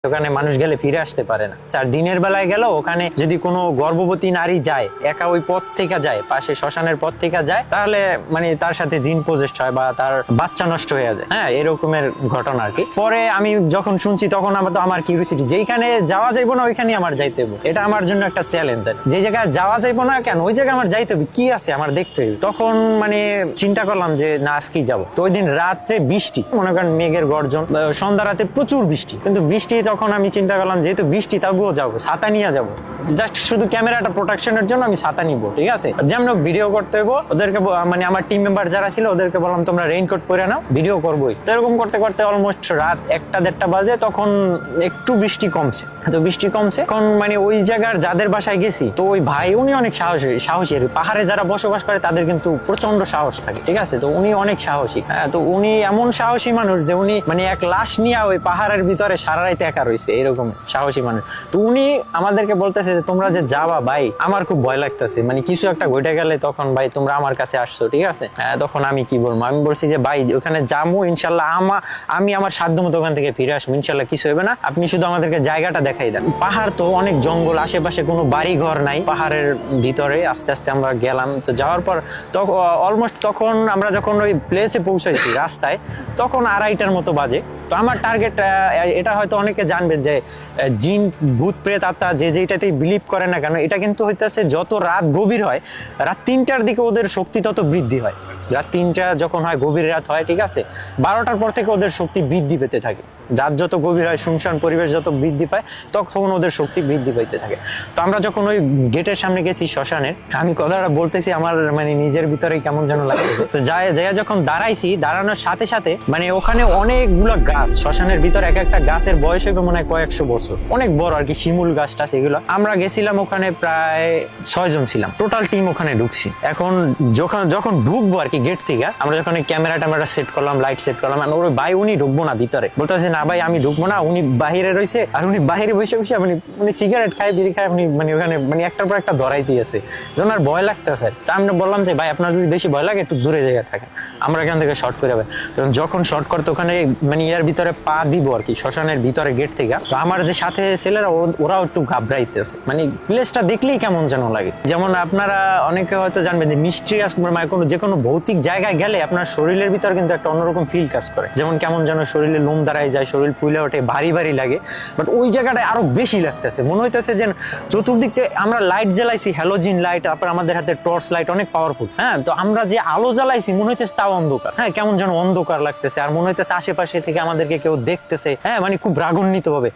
ওখানে মানুষ গেলে ফিরে আসতে পারে না। তার দিনের বেলায় গেল ওখানে যদি কোনো গর্ভবতী নারী যায়, একা ওই পথ থেকে যায়, পাশে শ্মশানের পথ থেকে যায়, তাহলে মানে তার সাথে জিন পজেস্ট হয় বা তার বাচ্চা নষ্ট হয়ে যায়। হ্যাঁ, এরকমের ঘটনা আর কি। পরে আমি যখন শুনছি তখন আমার কিউরিওসিটি, যেইখানে যাওয়া যাইবো না ওইখানে আমার যাইতে হবে, এটা আমার জন্য একটা চ্যালেঞ্জ। যে জায়গায় যাওয়া যাইবো না কেন, ওই জায়গায় আমার যাইতে হবে, কি আছে আমার দেখতে হবে। তখন মানে চিন্তা করলাম যে না, আজকেই যাবো। তো ওই দিন রাত্রে বৃষ্টি, মনে করেন মেঘের গর্জন, সন্ধ্যা রাতে প্রচুর বৃষ্টি। কিন্তু বৃষ্টি তখন আমি চিন্তা করলাম যেহেতু বৃষ্টি, তবুও যাবো, ছাতা নিয়ে যাবো, জাস্ট শুধু ক্যামেরাটা প্রোটেকশনের জন্য আমি ছাতা নিবো, ঠিক আছে। যেমন ভিডিও করতে হইব, ওদেরকে মানে আমার টিম মেম্বার যারা ছিল ওদেরকে বললাম তোমরা রেইনকোট পরে নাও, ভিডিও করবোই। তো এরকম করতে করতে অলমোস্ট রাত 1টা-1:30 বাজে, তখন একটু বৃষ্টি কমছে। তো বৃষ্টি কমছে এখন, মানে ওই জায়গার যাদের বাসায় গেছি, তো ওই ভাই উনি অনেক সাহসী। পাহাড়ে যারা বসবাস করে তাদের কিন্তু প্রচন্ড সাহস থাকে, ঠিক আছে। তো উনি অনেক সাহসী। হ্যাঁ, তো উনি এমন সাহসী মানুষ যে উনি মানে এক লাশ নিয়ে ওই পাহাড়ের ভিতরে সারা রাইতে একা রয়েছে, এরকম সাহসী মানুষ। তো উনি আমাদেরকে বলতেছে যে তোমরা যে যাবা ভাই, আমার খুব ভয় লাগতেছে, মানে কিছু একটা ঘটে গেলে তখন ভাই তোমরা আমার কাছে আসছো, ঠিক আছে। তখন আমি কি বলবো, আমি বলছি যে ভাই ওখানে যাবো ইনশাল্লাহ, আমি আমার সাধ্য মতো ওখান থেকে ফিরে আসবো, ইনশাল্লাহ কিছু হবে না, আপনি শুধু আমাদেরকে জায়গাটা দেখাই দেন। পাহাড় তো অনেক জঙ্গল, আশেপাশে কোনো বাড়ি ঘর নাই, পাহাড়ের ভিতরে আস্তে আস্তে আমরা গেলাম। তো যাওয়ার পর অলমোস্ট তখন আমরা যখন ওই প্লেসে পৌঁছাইছি রাস্তায়, তখন 2:30টার মতো বাজে। তো আমার টার্গেট, এটা হয়তো অনেকে জানবেন যে জিন, ভূত, প্রেত, আত্মা যে যেটাতেই বিলিভ করে না কেন, এটা কিন্তু হইতেছে যত রাত গভীর হয়, রাত 3টার দিকে ওদের শক্তি তত বৃদ্ধি হয়। রাত 3টা যখন হয়, গভীর রাত হয়, ঠিক আছে, 12টার পর থেকে ওদের শক্তি বৃদ্ধি পেতে থাকে। রাত যত গভীর হয়, শুনশান পরিবেশ যত বৃদ্ধি পায়, তখন ওদের শক্তি বৃদ্ধি পাইতে থাকে। তো আমরা যখন ওই গেটের সামনে গেছি শ্মশানের, আমি কথাটা বলতেছি আমার মানে নিজের ভিতরে কেমন যেন লাগছে। তো যাই যখন দাঁড়াইছি, দাঁড়ানোর সাথে সাথে মানে ওখানে অনেকগুলো গাছ, শ্মশানের ভিতরে এক একটা গাছের বয়স হবে মনে হয় কয়েকশো বছর, অনেক বড় আর কি, শিমুল গাছটা সেগুলো। আমরা গেছিলাম ওখানে প্রায় 6 জন ছিলাম, টোটাল টিম ওখানে ঢুকছি। এখন যখন ঢুকবো আর কি গেট থেকে, আমরা যখন ক্যামেরা সেট করলাম, লাইট সেট করলাম, ওর ভাই উনি ঢুকবো না ভিতরে, বলতেছে না ভাই আমি ঢুকবো না, উনি বাহিরে রয়েছে। আর উনি বাহিরে বসে বসে উনি সিগারেট খায়, বিড়ি খায়, মানে ওখানে মানে একটার পর একটা ধরাইতে আছে, যখন আর ভয় লাগতেছে। তা আমরা বললাম যে ভাই আপনার যদি বেশি ভয় লাগে একটু দূরে জায়গায় থাকেন, আমরা এখান থেকে শর্ট করে যাবে। যখন শর্ট করতে ওখানে মানে ইয়ার ভিতরে পা দিব আর কি, শ্মশানের ভিতরে গেট থেকে, তো আমার যে সাথে ছেলেরা ওরাও একটু ঘাবড়াইতেছে, মানে প্লেসটা দেখলেই কেমন যেন লাগে। যেমন আপনারা অনেকে হয়তো জানবেন যে মিস্ট্রিয়াস মানে যে কোনো ভৌতিক জায়গায় গেলে আপনার শরীরের ভিতর কিন্তু একটা অন্যরকম ফিল কাজ করে, যেমন কেমন যেন শরীরে লোম দাঁড়ায় যায়, শরীর ফুলে ওঠে, ভারী ভারী লাগে। বাট ওই জায়গাটায় আরো বেশি লাগতেছে, মনে হইতেছে যে চতুর্দিক থেকে আমরা লাইট জ্বালাইছি, হ্যালোজিন লাইট, তারপর আমাদের হাতে টর্চ লাইট অনেক পাওয়ারফুল। হ্যাঁ, তো আমরা যে আলো জ্বালাইছি মনে হইতেছে তাও অন্ধকার। হ্যাঁ, কেমন যেন অন্ধকার লাগতেছে, আর মনে হইতেছে আশেপাশে থেকে আমাদেরকে কেউ দেখতেছে। হ্যাঁ, মানে খুব রাগান্বিত ভাবে।